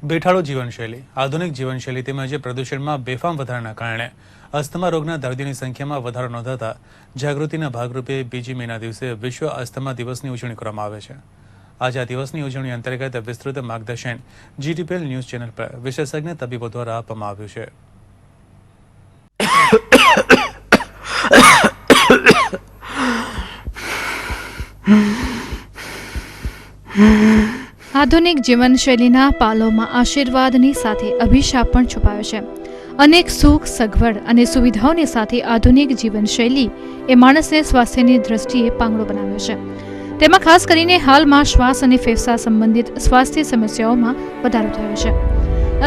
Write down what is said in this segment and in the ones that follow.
બેઠાડો જીવનશૈલી આધુનિક જીવનશૈલી તેમજ પ્રદૂષણમાં બેફામ વધારાના કારણે અસ્થમા રોગના દર્દીઓની સંખ્યામાં વધારો નોંધાતા જાગૃતિના ભાગરૂપે બીજી મેના દિવસે વિશ્વ અસ્થમા દિવસની ઉજવણી કરવામાં આવે છે। આજે આ દિવસની ઉજવણી અંતર્ગત વિસ્તૃત માર્ગદર્શન જીટીપીએલ ન્યૂઝ ચેનલ પર વિશેષજ્ઞ તબીબો દ્વારા આપવામાં આવ્યું છે। આધુનિક જીવનશૈલીના પાલોમાં આશીર્વાદની સાથે અભિશાપ પણ છુપાયો છે। અનેક સુખ સગવડ અને સુવિધાઓની સાથે આધુનિક જીવનશૈલી એ માણસને સ્વાસ્થ્યની દ્રષ્ટિએ પાંગળો બનાવ્યો છે। તેમાં ખાસ કરીને હાલમાં શ્વાસ અને ફેફસા સંબંધિત સ્વાસ્થ્ય સમસ્યાઓમાં વધારો થયો છે।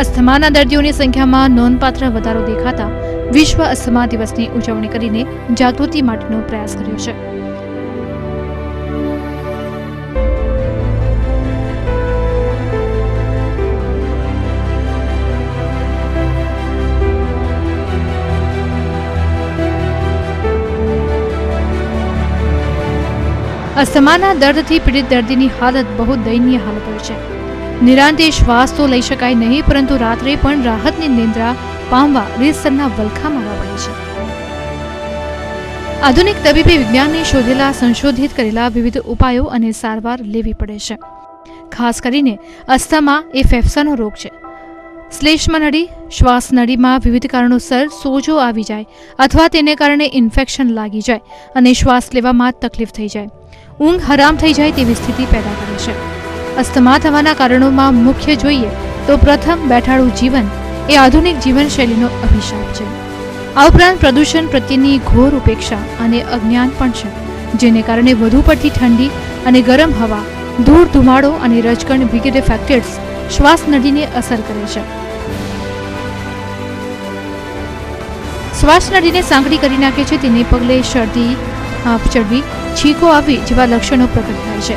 અસ્થમાના દર્દીઓની સંખ્યામાં નોંધપાત્ર વધારો દેખાતા વિશ્વ અસ્થમા દિવસની ઉજવણી કરીને જાગૃતિ માટેનો પ્રયાસ કર્યો છે। અસ્થમાના દર્દથી પીડિત દર્દીની હાલત બહુ દયનીય હાલત હોય છે। નિરાંતે શ્વાસ તો લઈ શકાય નહીં, પરંતુ રાત્રે પણ રાહતની નિંદ્રા પામવા રીતસરના વલખા મારવા પડે છે। આધુનિક તબીબી વિજ્ઞાનને શોધેલા સંશોધિત કરેલા વિવિધ ઉપાયો અને સારવાર લેવી પડે છે। ખાસ કરીને અસ્થમા એ ફેફસાનો રોગ છે। શ્લેષ્મ નળી શ્વાસ નળીમાં વિવિધ કારણોસર સોજો આવી જાય અથવા તેને કારણે ઇન્ફેક્શન લાગી જાય અને શ્વાસ લેવામાં તકલીફ થઈ જાય, ઊંઘ હરામ થઈ જાય તેવી સ્થિતિ પેદા કરે છે। અસ્થમા થવાના કારણોમાં મુખ્ય જોઈએ તો પ્રથમ બેઠાડું જીવન એ આધુનિક જીવનશૈલીનો અભિશાપ છે। આ ઉપરાંત પ્રદૂષણ પ્રત્યેની ઘોર ઉપેક્ષા અને અજ્ઞાન પણ છે, જેને કારણે વધુ પડતી ઠંડી અને ગરમ હવા, ધૂળ ધુમાડો અને રજકણ વગેરે ફેક્ટર્સ શ્વાસ નળીને અસર કરે છે। શ્વાસ નળીને સાંકડી કરી નાખે છે। તેને પગલે શરદી, હાંફ ચડવી, છીંકો આવવી જેવા લક્ષણો પ્રગટ થાય છે।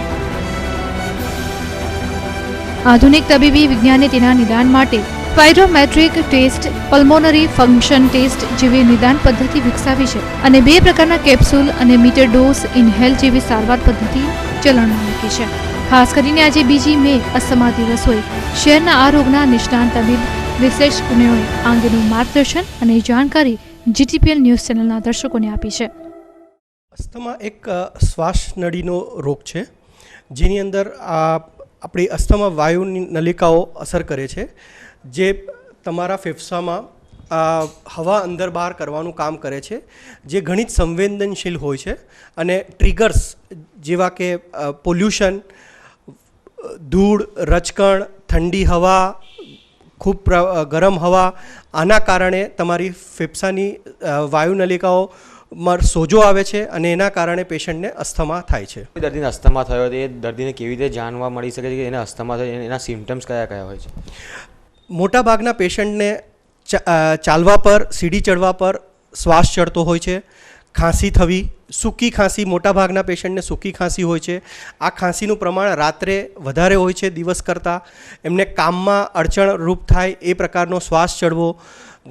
આધુનિક તબીબી વિજ્ઞાને તેના નિદાન માટે સ્પાઇરોમેટ્રિક ટેસ્ટ, પલ્મોનરી ફંક્શન ટેસ્ટ જેવી નિદાન પદ્ધતિ વિકસાવી છે અને 2 પ્રકારના કેપ્સ્યુલ અને મીટર ડોઝ ઇન્હેલ જેવી સારવાર પદ્ધતિ ચલણમાં મૂકી છે। ખાસ કરીને આજે બીજી મે અસ્થમા દિવસ હોય, શહેરના આ રોગના નિષ્ણાંત તબીબ વિશેષજ્ઞોએ આ અંગેનું માર્ગદર્શન અને જાણકારી જીટીપીએલ ન્યૂઝ ચેનલના દર્શકોને આપી છે। અસ્થમા એક શ્વાસ નળીનો રોગ છે, જેની અંદર આપણી અસ્થમા વાયુની નલિકાઓ અસર કરે છે, જે તમારા ફેફસામાં હવા અંદર બહાર કરવાનું કામ કરે છે, જે ઘણી જ સંવેદનશીલ હોય છે અને ટ્રિગર્સ જેવા કે પોલ્યુશન, ધૂળ, રજકણ, ઠંડી હવા, ખૂબ ગરમ હવા, આના કારણે તમારી ફેફસાની વાયુનલિકાઓ માં સોજો આવે છે અને એના કારણે પેશન્ટને અસ્થમા થાય છે। દર્દીને અસ્થમા થયો તો એ દર્દીને કેવી રીતે જાણવા મળી શકે છે કે એને અસ્થમા થયો, એના સિમ્ટમ્સ કયા કયા હોય છે? મોટાભાગના પેશન્ટને ચાલવા પર, સીડી ચડવા પર શ્વાસ ચડતો હોય છે, ખાંસી થવી, સૂકી ખાંસી, મોટાભાગના પેશન્ટને સૂકી ખાંસી હોય છે। આ ખાંસીનું પ્રમાણ રાત્રે વધારે હોય છે દિવસ કરતાં। એમને કામમાં અડચણરૂપ થાય એ પ્રકારનો શ્વાસ ચડવો,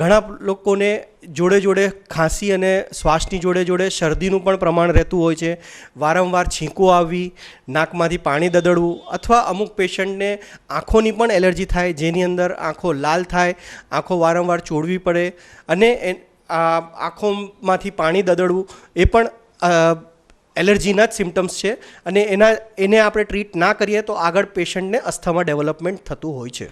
ઘણા લોકોને જોડે જોડે ખાંસી અને શ્વાસની જોડે જોડે શરદીનું પણ પ્રમાણ રહેતું હોય છે, વારંવાર છીંકો આવવી, નાકમાંથી પાણી દદડવું, અથવા અમુક પેશન્ટને આંખોની પણ એલર્જી થાય, જેની અંદર આંખો લાલ થાય, આંખો વારંવાર ચોળવી પડે અને આંખોમાંથી પાણી દદડવું એ પણ એલર્જીના જ સિમ્ટમ્સ છે અને એને આપણે ટ્રીટ ના કરીએ તો આગળ પેશન્ટને અસ્થમા ડેવલપમેન્ટ થતું હોય છે।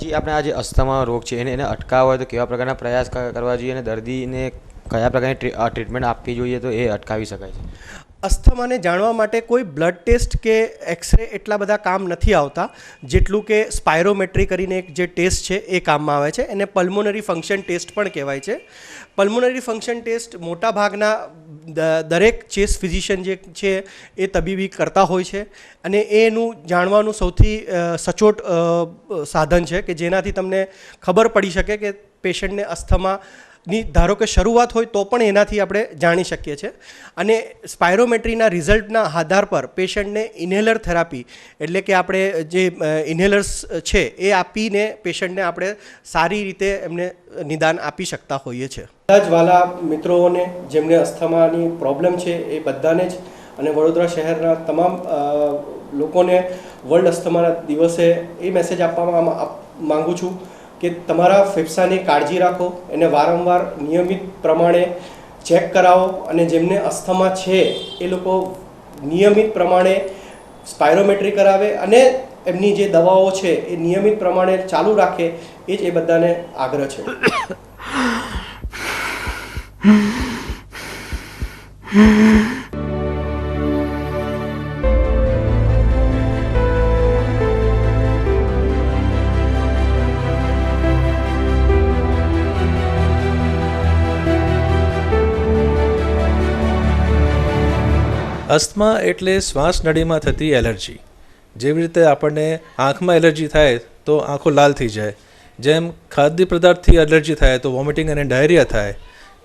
જી, આપણે આ જે અસ્થમા રોગ છે એને અટકાવવા હોય તો કેવા પ્રકારના પ્રયાસ કરવા જોઈએ અને દર્દીને કયા પ્રકારની ટ્રીટમેન્ટ આપવી જોઈએ તો એ અટકાવી શકાય છે? અસ્થમાને જાણવા માટે કોઈ બ્લડ ટેસ્ટ કે એક્સરે એટલા બધા કામ નથી આવતા, જેટલું કે સ્પાઇરોમેટ્રી કરીને એક જે ટેસ્ટ છે એ કામમાં આવે છે। એને પલ્મોનરી ફંક્શન ટેસ્ટ પણ કહેવાય છે। પલ્મોનરી ફંક્શન ટેસ્ટ મોટાભાગના દરેક ચેસ્ટ ફિઝિશિયન જે છે એ તબીબી કરતા હોય છે અને એનું જાણવાનું સૌથી સચોટ સાધન છે કે જેનાથી તમને ખબર પડી શકે કે પેશન્ટને અસ્થમાની ધારો કે શરૂઆત હોય તો પણ એનાથી આપણે જાણી શકીએ છીએ। અને સ્પાઇરોમેટ્રીના રિઝલ્ટના આધાર પર પેશન્ટને ઇન્હેલર થેરાપી એટલે કે આપણે જે ઇન્હેલર્સ છે એ આપીને પેશન્ટને આપણે સારી રીતે એમને નિદાન આપી શકતા હોઈએ છીએ। બધા જ વાલા મિત્રોને જેમને અસ્થમાની પ્રોબ્લેમ છે એ બધાને જ અને વડોદરા શહેરના તમામ લોકોને વર્લ્ડ અસ્થમા દિવસે એ મેસેજ આપવામાં માંગુ છું કે તમારા ફેફસાની કાળજી રાખો, એને વારંવાર નિયમિત પ્રમાણે ચેક કરાવો, અને જેમને અસ્થમા છે એ લોકો નિયમિત પ્રમાણે સ્પાયરોમેટ્રી કરાવે અને એમની જે દવાઓ છે એ નિયમિત પ્રમાણે ચાલુ રાખે, એ જ એ બધાને આગ્રહ છે. અસ્થમા એટલે શ્વાસ નળીમાં થતી એલર્જી. જેવી રીતે આપણને આંખમાં એલર્જી થાય તો આંખો લાલ થઈ જાય, જેમ ખાદ્ય પદાર્થથી એલર્જી થાય તો વોમિટિંગ અને ડાયરિયા થાય,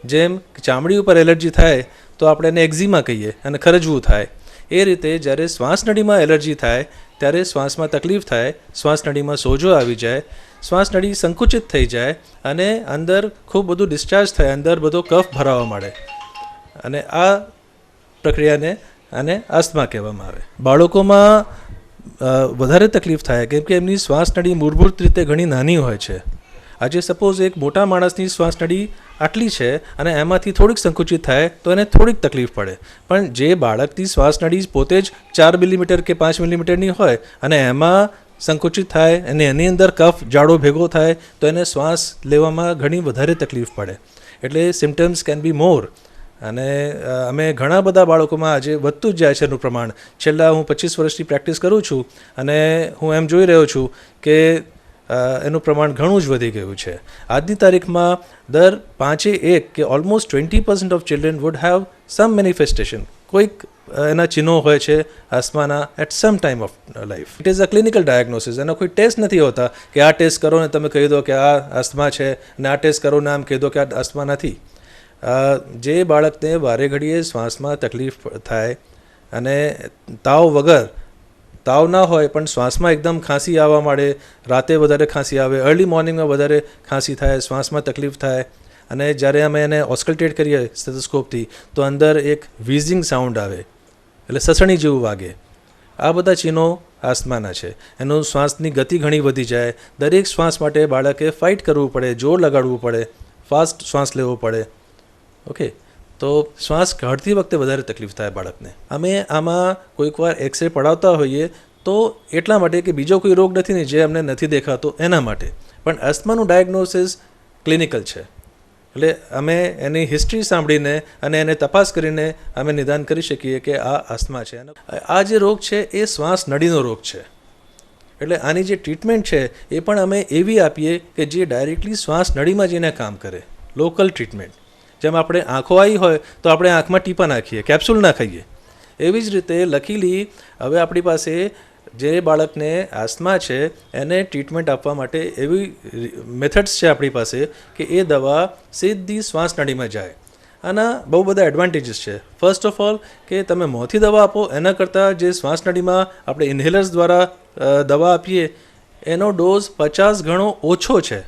જેમ ચામડી ઉપર એલર્જી થાય તો આપણે એને એક્ઝિમા કહીએ અને ખરજવું થાય, એ રીતે જ્યારે શ્વાસ નળીમાં એલર્જી થાય ત્યારે શ્વાસમાં તકલીફ થાય, શ્વાસ નળીમાં સોજો આવી જાય, શ્વાસ નળી સંકુચિત થઈ જાય અને અંદર ખૂબ બધું ડિસ્ચાર્જ થાય, અંદર બધો કફ ભરાવા માંડે, અને આ પ્રક્રિયાને અને અસ્થમા કહેવામાં આવે. બાળકોમાં વધારે તકલીફ થાય કેમ કે એમની શ્વાસ નળી મૂળભૂત રીતે ઘણી નાની હોય છે. આજે સપોઝ એક મોટા માણસની શ્વાસ નળી આટલી છે અને એમાંથી થોડીક સંકુચિત થાય તો એને થોડીક તકલીફ પડે, પણ જે બાળકની શ્વાસ નળી પોતે જ 4 મિલીમીટર કે 5 મિલીમીટરની હોય અને એમાં સંકુચિત થાય અને એની અંદર કફ જાડો ભેગો થાય તો એને શ્વાસ લેવામાં ઘણી વધારે તકલીફ પડે. એટલે સિમ્ટમ્સ કેન બી મોર. અને અમે ઘણા બધા બાળકોમાં આજે વધતું જ જાય છે એનું પ્રમાણ. છેલ્લા હું 25 વર્ષથી પ્રેક્ટિસ કરું છું અને હું એમ જોઈ રહ્યો છું કે એનું પ્રમાણ ઘણું જ વધી ગયું છે. આજની તારીખમાં દર 5 કે almost 20% of children would have some manifestation. કોઈક એના ચિહ્નો હોય છે અસ્થમાના at some time of life. It is a clinical diagnosis. એનો કોઈ ટેસ્ટ નથી હોતા કે આ ટેસ્ટ કરો ને તમે કહી દો કે આ અસ્થમા છે, અને આ ટેસ્ટ કરો ને આમ કહી દો કે આ અસ્થમા નથી. જે બાળકને વારે ઘડીએ શ્વાસમાં તકલીફ થાય અને તાવ વગર, તાવ ના હોય પણ શ્વાસમાં એકદમ ખાંસી આવવા માંડે, રાતે વધારે ખાંસી આવે, અર્લી મોર્નિંગમાં વધારે ખાંસી થાય, શ્વાસમાં તકલીફ થાય, અને જ્યારે અમે એને ઓસ્કલ્ટેટ કરીએ સ્ટેથોસ્કોપથી તો અંદર એક વ્હીઝિંગ સાઉન્ડ આવે, એટલે સસણી જેવું વાગે. આ બધા ચિહ્નો અસ્થમાના છે. એનું શ્વાસની ગતિ ઘણી વધી જાય, દરેક શ્વાસ માટે બાળકે ફાઇટ કરવું પડે, જોર લગાડવું પડે, ફાસ્ટ શ્વાસ લેવો પડે. ઓકે, તો શ્વાસ કાઢતી વખતે વધારે તકલીફ થાય બાળકને. અમે આમાં કોઈક વાર એક્સરે પડાવતા હોઈએ તો એટલા માટે કે બીજો કોઈ રોગ નથી ને જે અમને નથી દેખાતો એના માટે, પણ અસ્થમાનું ડાયગ્નોસિસ ક્લિનિકલ છે. એટલે અમે એની હિસ્ટ્રી સાંભળીને અને એને તપાસ કરીને અમે નિદાન કરી શકીએ કે આ અસ્થમા છે. આ જે રોગ છે એ શ્વાસ નળીનો રોગ છે. એટલે આની જે ટ્રીટમેન્ટ છે એ પણ અમે એવી આપીએ કે જે ડાયરેક્ટલી શ્વાસ નળીમાં જઈને કામ કરે, લોકલ ટ્રીટમેન્ટ. જેમ આપણે આંખો આવી હોય તો આપણે આંખમાં ટીપા નાખીએ, કેપ્સ્યુલ ના ખાઈએ, એવી જ રીતે લકીલી હવે આપણી પાસે જે બાળકને અસ્થમા છે એને ટ્રીટમેન્ટ આપવા માટે એવી મેથડ્સ છે આપણી પાસે કે એ દવા સીધી શ્વાસ નળીમાં જાય. આના બહુ બધા એડવાન્ટેજીસ છે. ફર્સ્ટ ઓફ ઓલ કે તમે મોંથી દવા આપો એના કરતાં જે શ્વાસ નળીમાં આપણે ઇન્હેલર્સ દ્વારા દવા આપીએ એનો ડોઝ 50 ગણો ઓછો છે.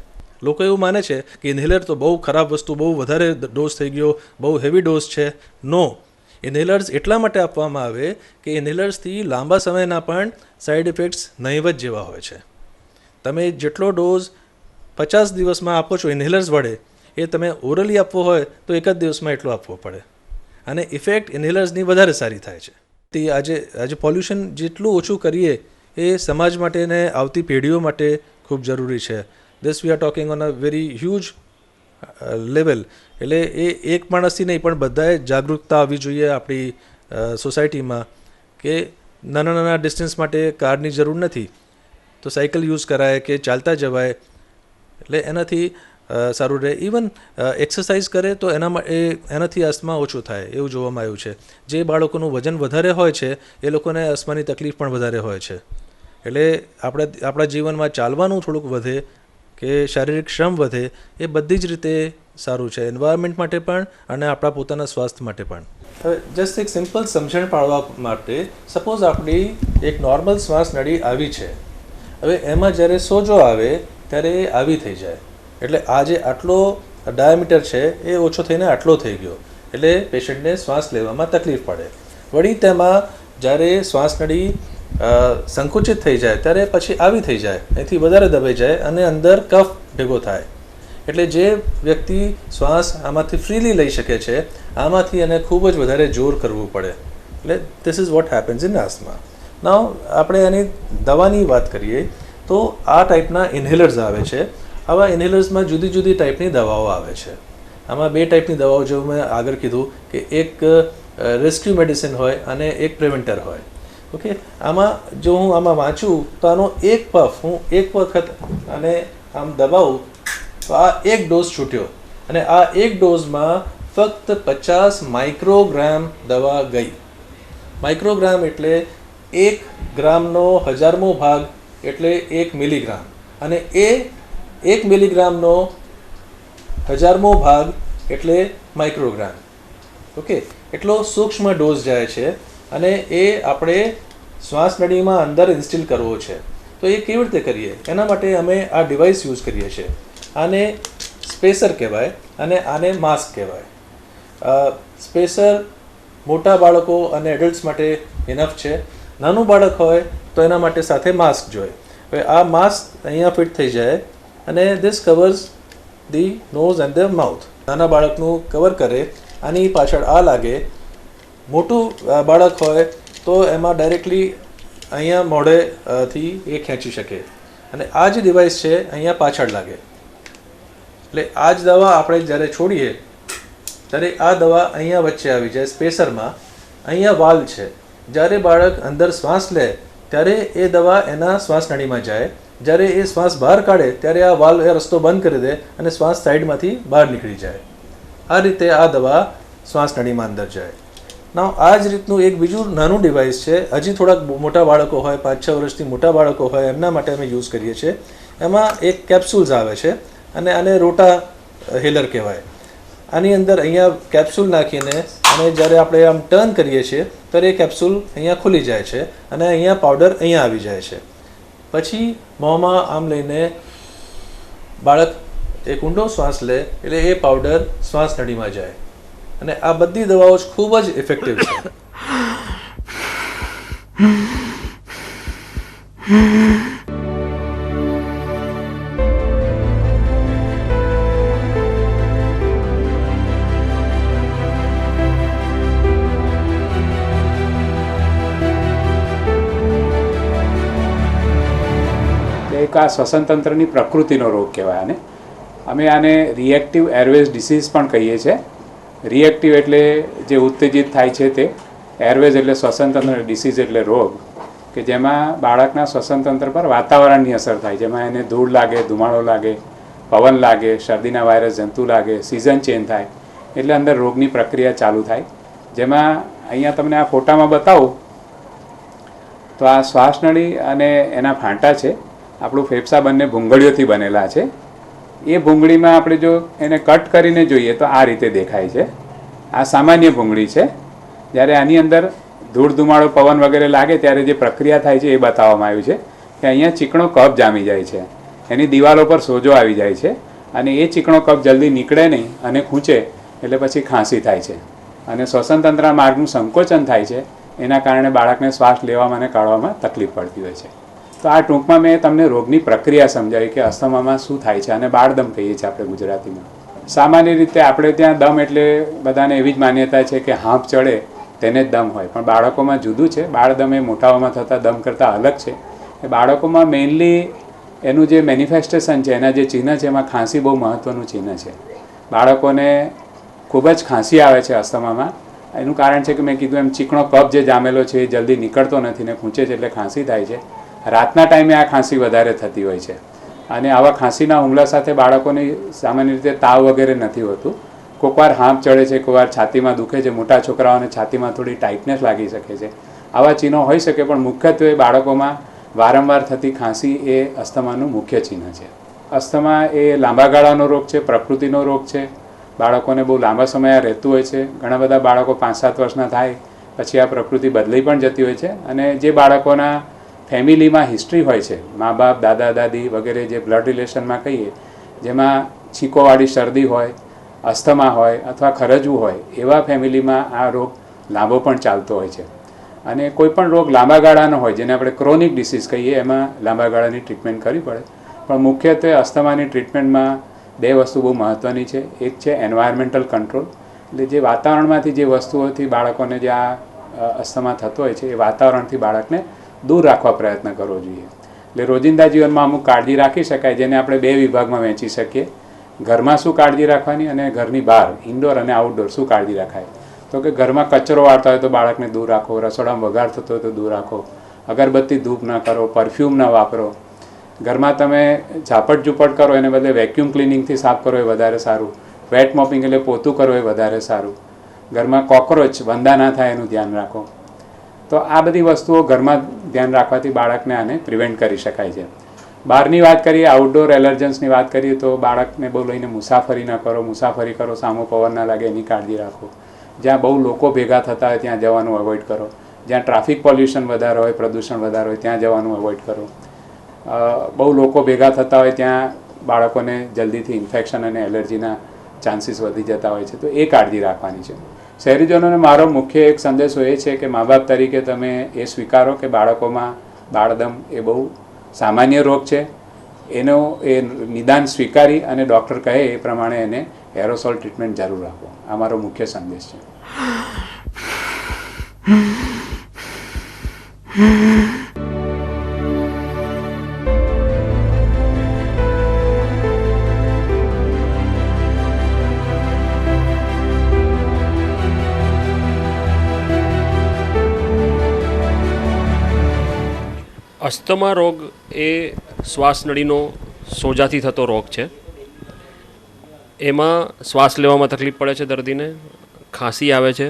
લોકો એવું માને છે કે ઇન્હેલર તો બહુ ખરાબ વસ્તુ, બહુ વધારે ડોઝ થઈ ગયો, બહુ હેવી ડોઝ છે. નો, ઇન્હેલર્સ એટલા માટે આપવામાં આવે કે ઇન્હેલર્સથી લાંબા સમયના પણ સાઇડ ઇફેક્ટ્સ નહીવત જેવા હોય છે. તમે જેટલો ડોઝ 50 દિવસમાં આપો છો ઇન્હેલર્સ વડે એ તમે ઓરલી આપવો હોય તો 1 જ દિવસમાં એટલો આપવો પડે, અને ઇફેક્ટ ઇન્હેલર્સની વધારે સારી થાય છે. તે આજે પોલ્યુશન જેટલું ઓછું કરીએ એ સમાજ માટે ને આવતી પેઢીઓ માટે ખૂબ જરૂરી છે. This we are talking on a very huge level. એટલે એ એક માણસથી નહીં પણ બધાએ જાગૃતતા આવવી જોઈએ આપણી સોસાયટીમાં કે નાના નાના ડિસ્ટન્સ માટે કારની જરૂર નથી તો સાયકલ યુઝ કરાય કે ચાલતા જવાય, એટલે એનાથી સારું રહે. ઇવન એક્સરસાઇઝ કરે તો એનાથી અસ્થમા ઓછું થાય એવું જોવામાં આવ્યું છે. જે બાળકોનું વજન વધારે હોય છે એ લોકોને અસ્થમાની તકલીફ પણ વધારે હોય છે. એટલે આપણા જીવનમાં ચાલવાનું થોડુંક વધે કે શારીરિક શ્રમ વધે એ બધી જ રીતે સારું છે, એન્વાયરમેન્ટ માટે પણ અને આપણા પોતાના સ્વાસ્થ્ય માટે પણ. હવે જસ્ટ એક સિમ્પલ સમજણ પાડવા માટે, સપોઝ આપણી એક નોર્મલ શ્વાસ નળી આવી છે, હવે એમાં જ્યારે સોજો આવે ત્યારે એ આવી થઈ જાય, એટલે આ જે આટલો ડાયામીટર છે એ ઓછો થઈને આટલો થઈ ગયો, એટલે પેશન્ટને શ્વાસ લેવામાં તકલીફ પડે. વળી તેમાં જ્યારે શ્વાસ નળી સંકુચિત થઈ જાય ત્યારે પછી આવી થઈ જાય, એથી વધારે દબાઈ જાય અને અંદર કફ ભેગો થાય. એટલે જે વ્યક્તિ શ્વાસ આમાંથી ફ્રીલી લઈ શકે છે, આમાંથી એને ખૂબ જ વધારે જોર કરવું પડે. એટલે this is what happens in asthma. Now આપણે એની દવાની વાત કરીએ તો આ ટાઈપના ઇન્હેલર્સ આવે છે. આવા ઇન્હેલર્સમાં જુદી જુદી ટાઈપની દવાઓ આવે છે. આમાં 2 ટાઈપની દવાઓ, જો મેં આગળ કીધું કે એક રેસ્ક્યુ મેડિસિન હોય અને એક પ્રિવેન્ટર હોય. ઓકે, આમાં જો હું આમાં વાંચું તો આનો એક પફ હું એક વખત અને આમ દબાવું તો આ એક ડોઝ છૂટ્યો અને આ એક ડોઝમાં ફક્ત 50 માઇક્રોગ્રામ દવા ગઈ. માઇક્રોગ્રામ એટલે 1 ગ્રામનો 1000મો ભાગ એટલે 1 મિલીગ્રામ, અને એ 1 મિલીગ્રામનો 1000મો ભાગ એટલે માઇક્રોગ્રામ. ઓકે, એટલો સૂક્ષ્મ ડોઝ જાય છે અને એ આપણે શ્વાસ નળીમાં અંદર ઇન્સ્ટિલ કરવો છે. તો એ કેવી રીતે કરીએ? એના માટે અમે આ ડિવાઇસ યુઝ કરીએ છીએ. આને સ્પેસર કહેવાય અને આને માસ્ક કહેવાય. સ્પેસર મોટા બાળકો અને એડલ્ટ્સ માટે ઇનફ છે. નાનું બાળક હોય તો એના માટે સાથે માસ્ક જોઈએ. હવે આ માસ્ક અહીંયા ફિટ થઈ જાય અને this covers the nose and the mouth. નાના બાળકનું કવર કરે, આની પાછળ આ લાગે. મોટું બાળક હોય તો એમાં ડાયરેક્ટલી અહીંયા મોઢેથી એ ખેંચી શકે, અને આ જે ડિવાઇસ છે અહીંયા પાછળ લાગે. એટલે આ જ દવા આપણે જ્યારે છોડીએ ત્યારે આ દવા અહીંયા વચ્ચે આવી જાય સ્પેસરમાં. અહીંયા વાલ્વ છે. જ્યારે બાળક અંદર શ્વાસ લે ત્યારે એ દવા એના શ્વાસ નળીમાં જાય. જ્યારે એ શ્વાસ બહાર કાઢે ત્યારે આ વાલ્વ એ રસ્તો બંધ કરી દે અને શ્વાસ સાઈડમાંથી બહાર નીકળી જાય. આ રીતે આ દવા શ્વાસ નળીમાં અંદર જાય. નાવ આ જ રીતનું એક બીજું નાનું ડિવાઇસ છે. હજી થોડાક મોટા બાળકો હોય, 5-6 વર્ષથી મોટા બાળકો હોય, એમના માટે અમે યુઝ કરીએ છીએ. એમાં એક કેપ્સ્યુલ્સ આવે છે અને આને રોટા હેલર કહેવાય. આની અંદર અહીંયા કેપ્સ્યુલ નાખીને અને જ્યારે આપણે આમ ટર્ન કરીએ છીએ ત્યારે એ કેપ્સ્યુલ અહીંયા ખુલી જાય છે અને અહીંયા પાવડર અહીંયા આવી જાય છે. પછી મોંમાં આમ લઈને બાળક એક ઊંડો શ્વાસ લે એટલે એ પાવડર શ્વાસ નળીમાં જાય, અને આ બધી દવાઓ ખૂબ જ ઇફેક્ટિવ છે. એક આ શ્વસન તંત્રની પ્રકૃતિનો રોગ કહેવાય આને. અમે આને રિએક્ટિવ એરવેઝ ડિસીઝ પણ કહીએ છીએ. રિએક્ટિવ એટલે જે ઉત્તેજિત થાય છે તે, એરવેઝ એટલે શ્વસન તંત્ર, ડિસીઝ એટલે રોગ કે જેમાં બાળકના શ્વસન તંત્ર પર વાતાવરણની અસર થાય. જેમાં એને ધૂળ લાગે, ધુમાડો લાગે, પવન લાગે, શરદીના વાયરસ જંતુ લાગે, સિઝન ચેન્જ થાય એટલે અંદર રોગની પ્રક્રિયા ચાલુ થાય. જેમાં અહીંયા તમને આ ફોટામાં બતાવું તો આ શ્વાસનળી અને એના ફાંટા છે. આપણું ફેફસા બંને ભૂંગળીઓથી બનેલા છે. એ ભૂંગળીમાં આપણે જો એને કટ કરીને જોઈએ તો આ રીતે દેખાય છે. આ સામાન્ય ભૂંગળી છે. જ્યારે આની અંદર ધૂળ, ધુમાડો, પવન વગેરે લાગે ત્યારે જે પ્રક્રિયા થાય છે એ બતાવવામાં આવ્યું છે કે અહીંયા ચીકણો કફ જામી જાય છે, એની દિવાલો પર સોજો આવી જાય છે, અને એ ચીકણો કફ જલ્દી નીકળે નહીં અને ખૂંચે એટલે પછી ખાંસી થાય છે અને શ્વસન તંત્ર માર્ગનું સંકોચન થાય છે. એના કારણે બાળકને શ્વાસ લેવામાં અને કાઢવામાં તકલીફ પડતી હોય છે. તો આ ટૂંકમાં મેં તમને રોગની પ્રક્રિયા સમજાવી કે અસ્થમામાં શું થાય છે, અને બાળદમ કહીએ છીએ આપણે ગુજરાતીમાં. સામાન્ય રીતે આપણે ત્યાં દમ એટલે બધાને એવી જ માન્યતા છે કે હાંફ ચડે તેને જ દમ હોય, પણ બાળકોમાં જુદું છે. બાળદમ એ મોટાઓમાં થતા દમ કરતાં અલગ છે. એ બાળકોમાં મેઇનલી એનું જે મેનિફેસ્ટેશન છે, એના જે ચિહ્ન છે, એમાં ખાંસી બહુ મહત્ત્વનું ચિહ્ન છે. બાળકોને ખૂબ જ ખાંસી આવે છે અસ્થમામાં. એનું કારણ છે કે મેં કીધું એમ ચીકણો કફ જે જામેલો છે એ જલ્દી નીકળતો નથી ને ખૂંચે છે એટલે ખાંસી થાય છે. રાતના ટાઈમે આ ખાંસી વધારે થતી હોય છે, અને આવા ખાંસીના હુમલા સાથે બાળકોની સામાન્ય રીતે તાવ વગેરે નથી હોતું. કોઈકવાર હાંફ ચડે છે, કોઈકવાર છાતીમાં દુખે છે. મોટા છોકરાઓને છાતીમાં થોડી ટાઇટનેસ લાગી શકે છે. આવા ચિહ્નો હોઈ શકે, પણ મુખ્યત્વે બાળકોમાં વારંવાર થતી ખાંસી એ અસ્થમાનું મુખ્ય ચિહ્ન છે. અસ્થમા એ લાંબા ગાળાનો રોગ છે, પ્રકૃતિનો રોગ છે. બાળકોને બહુ લાંબા સમય રહેતું હોય છે. ઘણા બધા બાળકો 5-7 વર્ષના થાય પછી આ પ્રકૃતિ બદલાઈ પણ જતી હોય છે. અને જે બાળકોના ફેમિલીમાં હિસ્ટ્રી હોય છે, મા બાપ, દાદા દાદી વગેરે, જે બ્લડ રિલેશનમાં કહીએ, જેમાં છીકોવાળી શરદી હોય, અસ્થમા હોય અથવા ખરજવું હોય, એવા ફેમિલીમાં આ રોગ લાંબો પણ ચાલતો હોય છે. અને કોઈ પણ રોગ લાંબા ગાળાનો હોય જેને આપણે ક્રોનિક ડિસીઝ કહીએ એમાં લાંબા ગાળાની ટ્રીટમેન્ટ કરવી પડે. પણ મુખ્યત્વે અસ્થમાની ટ્રીટમેન્ટમાં 2 વસ્તુ બહુ મહત્ત્વની છે. એક છે એન્વાયરમેન્ટલ કંટ્રોલ, એટલે જે વાતાવરણમાંથી જે વસ્તુઓથી બાળકોને જે આ અસ્થમા થતો હોય છે એ વાતાવરણથી બાળકને દૂર રાખવા પ્રયત્ન કરવો જોઈએ. એટલે રોજિંદા જીવનમાં અમુક કાળજી રાખી શકાય જેને આપણે 2 વિભાગમાં વહેંચી શકીએ. ઘરમાં શું કાળજી રાખવાની અને ઘરની બહાર ઇન્ડોર અને આઉટડોર શું કાળજી રખાય. તો કે ઘરમાં કચરો વાળતા હોય તો બાળકને દૂર રાખો, રસોડામાં વઘાર થતો હોય તો દૂર રાખો, અગરબત્તી ધૂપ ન કરો, પરફ્યુમ ન વાપરો. ઘરમાં તમે ઝાપટ ઝૂપટ કરો એને બદલે વેક્યુમ ક્લિનિંગથી સાફ કરો એ વધારે સારું. વેટ મોપિંગ એટલે પોતું કરો એ વધારે સારું. ઘરમાં કોકરોચ વંદા ના થાય એનું ધ્યાન રાખો. તો આ બધી વસ્તુઓ ઘરમાં ધ્યાન રાખવાથી બાળકને આને પ્રિવેન્ટ કરી શકાય છે. બહારની વાત કરીએ, આઉટડોર એલર્જન્સની વાત કરીએ તો બાળકને બહુ લઈને મુસાફરી ન કરો. મુસાફરી કરો સામો પવન ના લાગે એની કાળજી રાખો. જ્યાં બહુ લોકો ભેગા થતા હોય ત્યાં જવાનું અવોઇડ કરો. જ્યાં ટ્રાફિક પોલ્યુશન વધારે હોય, પ્રદૂષણ વધારે હોય ત્યાં જવાનું અવોઇડ કરો. બહુ લોકો ભેગા થતા હોય ત્યાં બાળકોને જલ્દીથી ઇન્ફેક્શન અને એલર્જીના ચાન્સીસ વધી જતા હોય છે, તો એ કાળજી રાખવાની છે. શહેરીજનોને મારો મુખ્ય એક સંદેશો એ છે કે મા બાપ તરીકે તમે એ સ્વીકારો કે બાળકોમાં બાળદમ એ બહુ સામાન્ય રોગ છે. એનો એ નિદાન સ્વીકારી અને ડૉક્ટર કહે એ પ્રમાણે એને એરોસોલ ટ્રીટમેન્ટ જરૂર આપો. આ મારો મુખ્ય સંદેશ છે. અસ્થમા રોગ એ શ્વાસનળીનો સોજાથી થતો રોગ છે. એમાં શ્વાસ લેવામાં તકલીફ પડે છે દર્દીને, ખાંસી આવે છે,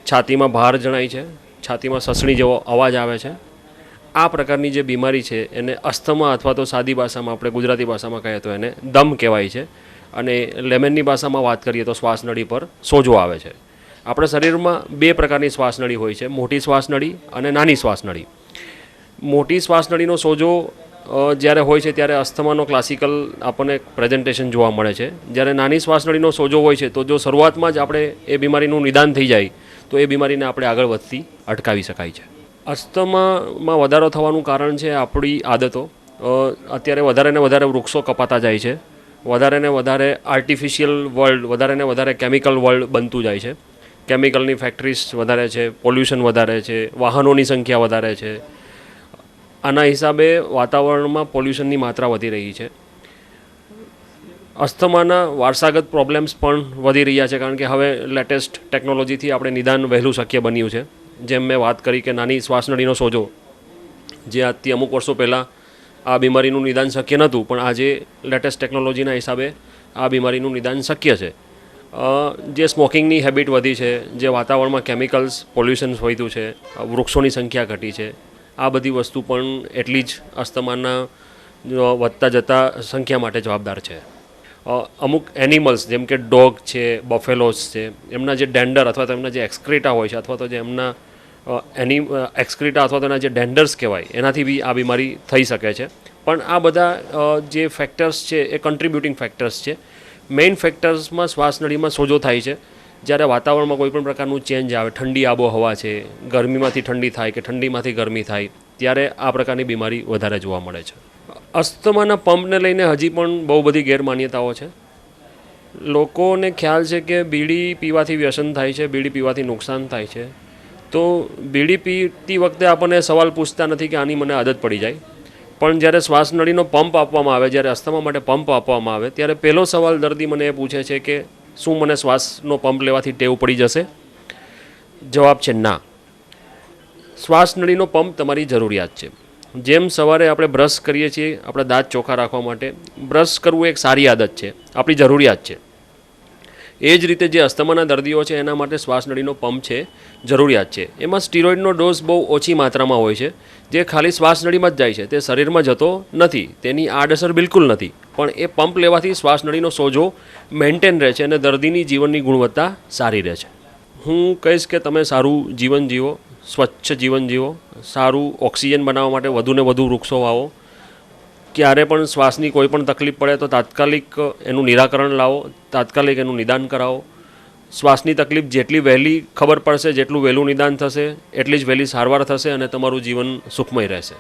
છાતીમાં ભાર જણાય છે, છાતીમાં સસણી જેવો અવાજ આવે છે. આ પ્રકારની જે બીમારી છે એને અસ્થમા અથવા તો સાદી ભાષામાં આપણે ગુજરાતી ભાષામાં કહીએ તો એને દમ કહેવાય છે. અને લેમેનની ભાષામાં વાત કરીએ તો શ્વાસનળી પર સોજો આવે છે. આપણા શરીરમાં 2 પ્રકારની શ્વાસનળી હોય છે, મોટી શ્વાસનળી અને નાની શ્વાસનળી. મોટી શ્વાસનળીનો સોજો જ્યારે હોય છે ત્યારે અસ્થમાનો ક્લાસિકલ આપણને પ્રેઝન્ટેશન જોવા મળે છે. જ્યારે નાની શ્વાસનળીનો સોજો હોય છે તો જો શરૂઆતમાં જ આપણે એ બીમારીનું નિદાન થઈ જાય તો એ બીમારીને આપણે આગળ વધતી અટકાવી શકાય છે. અસ્થમામાં વધારો થવાનું કારણ છે આપણી આદતો. અત્યારે વધારે ને વધારે વૃક્ષો કપાતા જાય છે, વધારે ને વધારે આર્ટિફિશિયલ વર્લ્ડ, વધારે ને વધારે કેમિકલ વર્લ્ડ બનતું જાય છે. કેમિકલની ફેક્ટરીઝ વધારે છે, પોલ્યુશન વધારે છે, વાહનોની સંખ્યા વધારે છે. આના હિસાબે વાતાવરણમાં પોલ્યુશનની માત્રા વધી રહી છે. અસ્થમાના વારસાગત પ્રોબ્લેમ્સ પણ વધી રહ્યા છે કારણ કે હવે લેટેસ્ટ ટેકનોલોજીથી આપણે નિદાન વહેલું શક્ય બન્યું છે. જેમ મેં વાત કરી કે નાની શ્વાસનળીનો સોજો જે આજથી અમુક વર્ષો પહેલાં આ બીમારીનું નિદાન શક્ય નહોતું, પણ આજે લેટેસ્ટ ટેકનોલોજીના હિસાબે આ બીમારીનું નિદાન શક્ય છે. જે સ્મોકિંગની હેબિટ વધી છે, જે વાતાવરણમાં કેમિકલ્સ પોલ્યુશન વધ્યું છે, વૃક્ષોની સંખ્યા ઘટી છે, આ બધી વસ્તુ પણ એટલી જ અસ્થમાના વધતા જતા સંખ્યા માટે જવાબદાર છે. અમુક એનિમલ્સ જેમ કે ડોગ છે, બફેલોસ છે, એમના જે ડેન્ડર અથવા તો એમના જે એક્સક્રીટા હોય છે અથવા તો જે એમના એક્સક્રીટા અથવા તો એના જે ડેન્ડર્સ કહેવાય એનાથી બી આ બીમારી થઈ શકે છે. પણ આ બધા જે ફેક્ટર્સ છે એ કન્ટ્રીબ્યુટિંગ ફેક્ટર્સ છે. મેઇન ફેક્ટર્સમાં શ્વાસનળીમાં સોજો થાય છે જ્યારે વાતાવરણમાં કોઈ પણ પ્રકારનું ચેન્જ આવે, ઠંડી આબોહવા છે, ગરમીમાંથી ઠંડી થાય કે ઠંડીમાંથી ગરમી થાય, ત્યારે આ પ્રકારની બીમારી વધારે જોવા મળે છે. અસ્થમાના પંપને લઈને હજી પણ બહુ બધી ગેરમાન્યતાઓ છે. લોકોને ખ્યાલ છે કે બીડી પીવાથી વ્યસન થાય છે, બીડી પીવાથી નુકસાન થાય છે. તો બીડી પીતી વખતે આપણને સવાલ પૂછતા નથી કે આની મને આદત પડી જાય. પણ જ્યારે શ્વાસનળીનો પંપ આપવામાં આવે, જ્યારે અસ્થમા માટે પંપ આપવામાં આવે ત્યારે પહેલો સવાલ દર્દી મને એ પૂછે છે કે શું મને શ્વાસનો પંપ લેવાથી ટેવ પડી જશે? જવાબ છે ના. શ્વાસનળીનો પંપ તમારી જરૂરિયાત છે. જેમ સવારે આપણે બ્રશ કરીએ છીએ આપણા દાંત ચોખ્ખા રાખવા માટે, બ્રશ કરવું એક સારી આદત છે, આપણી જરૂરિયાત છે. એ જ રીતે જે અસ્થમાના દર્દીઓ છે એના માટે શ્વાસનળીનો પંપ છે, જરૂરિયાત છે. એમાં સ્ટીરોઇડનો ડોઝ બહુ ઓછી માત્રામાં હોય છે, જે ખાલી શ્વાસનળીમાં જ જાય છે, તે શરીરમાં જતો નથી, તેની આડઅસર બિલકુલ નથી. પણ એ પંપ લેવાથી શ્વાસનળીનો સોજો મેન્ટેન રહે છે અને દર્દીની જીવનની ગુણવત્તા સારી રહે છે. હું કહીશ કે તમે સારું જીવન જીવો, સ્વચ્છ જીવન જીવો, સારું ઓક્સિજન બનાવવા માટે વધુને વધુ વૃક્ષો વાવો. ક્યારે પણ શ્વાસની કોઈ પણ તકલીફ પડે તો તાત્કાલિક એનું નિરાકરણ લાવો, તાત્કાલિક એનું નિદાન કરાવો. શ્વાસની તકલીફ જેટલી વહેલી ખબર પડશે, જેટલું વહેલું નિદાન થશે, એટલી જ વહેલી સારવાર થશે અને તમારું જીવન સુખમય રહેશે.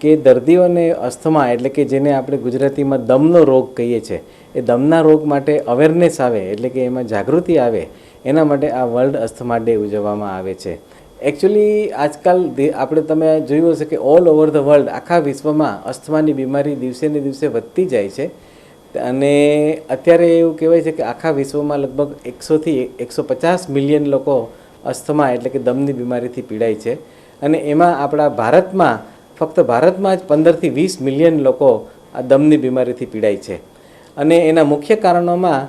કે દર્દીઓને અસ્થમા એટલે કે જેને આપણે ગુજરાતીમાં દમનો રોગ કહીએ છીએ, એ દમના રોગ માટે અવેરનેસ આવે એટલે કે એમાં જાગૃતિ આવે, એના માટે આ વર્લ્ડ અસ્થમા ડે ઉજવવામાં આવે છે. એકચ્યુઅલી આજકાલ આપણે તમે જોયું હશે કે ઓલ ઓવર ધ વર્લ્ડ, આખા વિશ્વમાં અસ્થમાની બીમારી દિવસે ને દિવસે વધતી જાય છે. અને અત્યારે એવું કહેવાય છે કે આખા વિશ્વમાં લગભગ 100થી 150 મિલિયન લોકો અસ્થમા એટલે કે દમની બીમારીથી પીડાય છે. અને એમાં આપણા ભારતમાં ફક્ત ભારતમાં જ 15થી 20 મિલિયન લોકો આ દમની બીમારીથી પીડાય છે. અને એના મુખ્ય કારણોમાં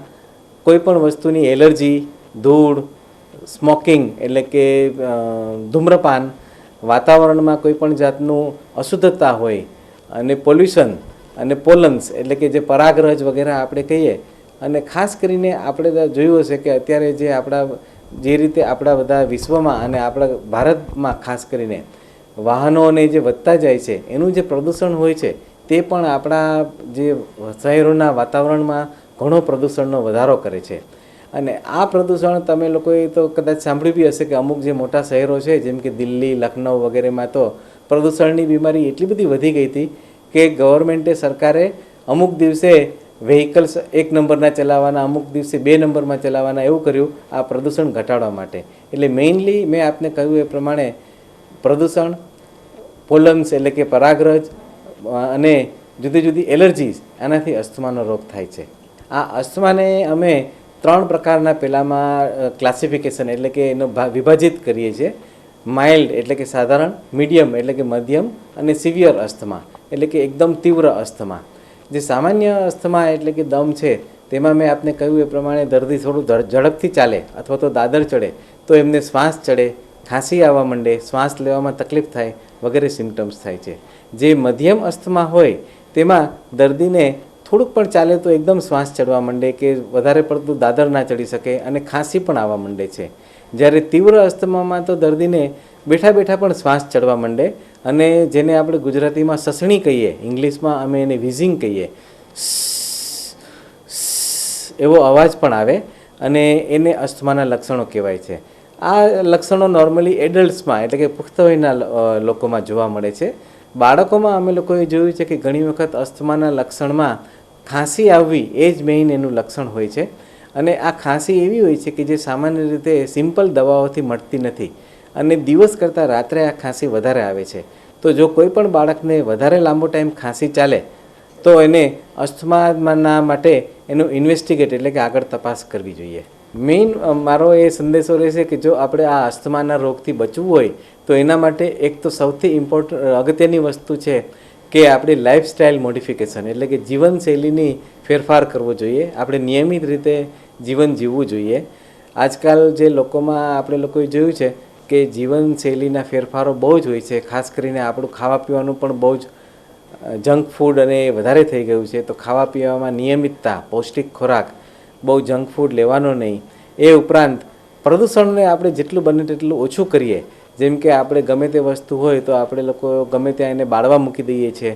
કોઈ પણ વસ્તુની એલર્જી, ધૂળ, સ્મોકિંગ એટલે કે ધૂમ્રપાન, વાતાવરણમાં કોઈ પણ જાતનું અશુદ્ધતા હોય, અને પોલ્યુશન અને પોલન્સ એટલે કે જે પરાગરજ વગેરે આપણે કહીએ. અને ખાસ કરીને આપણે જોયું હશે કે અત્યારે જે રીતે આપણા બધા વિશ્વમાં અને આપણા ભારતમાં ખાસ કરીને વાહનોને જે વધતા જાય છે, એનું જે પ્રદૂષણ હોય છે તે પણ આપણા જે શહેરોના વાતાવરણમાં ઘણો પ્રદૂષણનો વધારો કરે છે. અને આ પ્રદૂષણ તમે લોકોએ તો કદાચ સાંભળ્યું બી હશે કે અમુક જે મોટા શહેરો છે જેમ કે દિલ્હી, લખનઉ વગેરેમાં તો પ્રદૂષણની બીમારી એટલી બધી વધી ગઈ હતી કે ગવર્મેન્ટે, સરકારે અમુક દિવસે વ્હીકલ્સ 1 નંબરના ચલાવવાના, અમુક દિવસે 2 નંબરમાં ચલાવવાના એવું કર્યું આ પ્રદૂષણ ઘટાડવા માટે. એટલે મેઇનલી મેં આપને કહ્યું એ પ્રમાણે પ્રદૂષણ, પોલન્સ એટલે કે પરાગરજ અને જુદી જુદી એલર્જીસ, આનાથી અસ્થમાનો રોગ થાય છે. આ અસ્થમાને અમે 3 પ્રકારના પહેલામાં ક્લાસિફિકેશન એટલે કે એનો વિભાજિત કરીએ છીએ. માઇલ્ડ એટલે કે સાધારણ, મીડિયમ એટલે કે મધ્યમ, અને સિવિયર અસ્થમા એટલે કે એકદમ તીવ્ર અસ્થમા. જે સામાન્ય અસ્થમા એટલે કે દમ છે તેમાં મેં આપને કહ્યું એ પ્રમાણે દર્દી થોડું ઝડપથી ચાલે અથવા તો દાદર ચડે તો એમને શ્વાસ ચડે, ખાંસી આવવા માંડે, શ્વાસ લેવામાં તકલીફ થાય વગેરે સિમ્ટમ્સ થાય છે. જે મધ્યમ અસ્થમા હોય તેમાં દર્દીને થોડુંક પણ ચાલે તો એકદમ શ્વાસ ચડવા માંડે કે વધારે પડતું દાદર ના ચડી શકે અને ખાંસી પણ આવવા માંડે છે. જ્યારે તીવ્ર અસ્થમામાં તો દર્દીને બેઠા બેઠા પણ શ્વાસ ચડવા માંડે અને જેને આપણે ગુજરાતીમાં સસણી કહીએ, ઇંગ્લિશમાં અમે એને વિઝિંગ કહીએ, એવો અવાજ પણ આવે અને એને અસ્થમાના લક્ષણો કહેવાય છે. આ લક્ષણો નોર્મલી એડલ્ટ્સમાં એટલે કે પુખ્ત વયના લોકોમાં જોવા મળે છે. બાળકોમાં અમે લોકોએ જોયું છે કે ઘણી વખત અસ્થમાના લક્ષણમાં ખાંસી આવવી એ જ મેઇન એનું લક્ષણ હોય છે. અને આ ખાંસી એવી હોય છે કે જે સામાન્ય રીતે સિમ્પલ દવાઓથી મળતી નથી અને દિવસ કરતાં રાત્રે આ ખાંસી વધારે આવે છે. તો જો કોઈ પણ બાળકને વધારે લાંબો ટાઈમ ખાંસી ચાલે તો એને અસ્થમાના માટે એનું ઇન્વેસ્ટિગેટ એટલે કે આગળ તપાસ કરવી જોઈએ. મેઇન મારો એ સંદેશો રહેશે કે જો આપણે આ અસ્થમાના રોગથી બચવું હોય તો એના માટે એક તો સૌથી અગત્યની વસ્તુ છે કે આપણે લાઇફસ્ટાઇલ મોડિફિકેશન એટલે કે જીવનશૈલીની ફેરફાર કરવો જોઈએ. આપણે નિયમિત રીતે જીવન જીવવું જોઈએ. આજકાલ જે લોકોમાં આપણે લોકોએ જોયું છે કે જીવનશૈલીના ફેરફારો બહુ જ હોય છે. ખાસ કરીને આપણું ખાવા પીવાનું પણ બહુ જ જંક ફૂડ અને વધારે થઈ ગયું છે. તો ખાવા પીવામાં નિયમિતતા, પૌષ્ટિક ખોરાક, બહુ જંક ફૂડ લેવાનો નહીં. એ ઉપરાંત પ્રદૂષણને આપણે જેટલું બને તેટલું ઓછું કરીએ. જેમ કે આપણે ગમે તે વસ્તુ હોય તો આપણે લોકો ગમે ત્યાં એને બાળવા મૂકી દઈએ છીએ.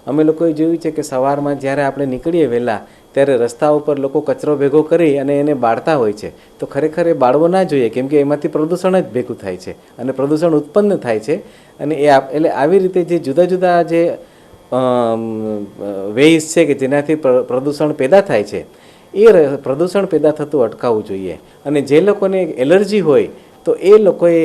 અમે લોકોએ જોયું છે કે સવારમાં જ્યારે આપણે નીકળીએ વહેલા ત્યારે રસ્તા ઉપર લોકો કચરો ભેગો કરી અને એને બાળતા હોય છે. તો ખરેખર એ બાળવો ના જોઈએ કેમ કે એમાંથી પ્રદૂષણ જ ભેગું થાય છે અને પ્રદૂષણ ઉત્પન્ન થાય છે. અને એટલે આવી રીતે જે જુદા જુદા જે વેઇઝ છે કે જેનાથી પ્રદૂષણ પેદા થાય છે એ પ્રદૂષણ પેદા થતું અટકાવવું જોઈએ. અને જે લોકોને એલર્જી હોય તો એ લોકોએ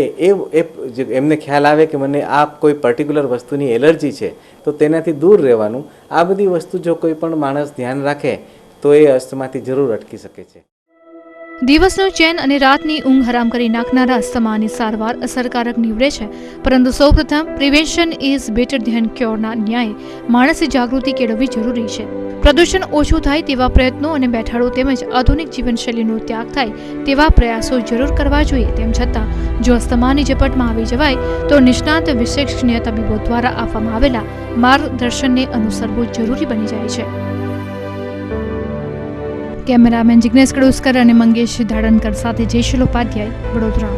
એમને ખ્યાલ આવે કે મને આ કોઈ પર્ટિક્યુલર વસ્તુની એલર્જી છે તો તેનાથી દૂર રહેવાનું. આ બધી વસ્તુ જો કોઈ પણ માણસ ધ્યાન રાખે તો એ અસ્થમાથી જરૂર અટકી શકે છે. દિવસનું ચેન અને રાતની ઊંઘ હરામ કરી નાખનારા અસ્થમાની સારવાર અસરકારક નીવડે છે, પરંતુ સૌપ્રથમ પ્રિવેન્શન ઇઝ બેટર ધેન ક્યોરના ન્યાય માણસે જાગૃતિ કેળવવી જરૂરી છે. પ્રદૂષણ ઓછું થાય તેવા પ્રયત્નો અને બેઠાડો તેમજ આધુનિક જીવનશૈલીનો ત્યાગ થાય તેવા પ્રયાસો જરૂર કરવા જોઈએ. તેમ છતાં જો અસ્થમાની ઝપટમાં આવી જવાય તો નિષ્ણાત વિશેષજ્ઞ તબીબો દ્વારા આપવામાં આવેલા માર્ગદર્શનને અનુસરવું જરૂરી બની જાય છે. કેમેરામેન જિગ્નેશ કડુસ્કર અને મંગેશ ધાડનકર સાથે જયશીલ ઉપાધ્યાય, વડોદરા.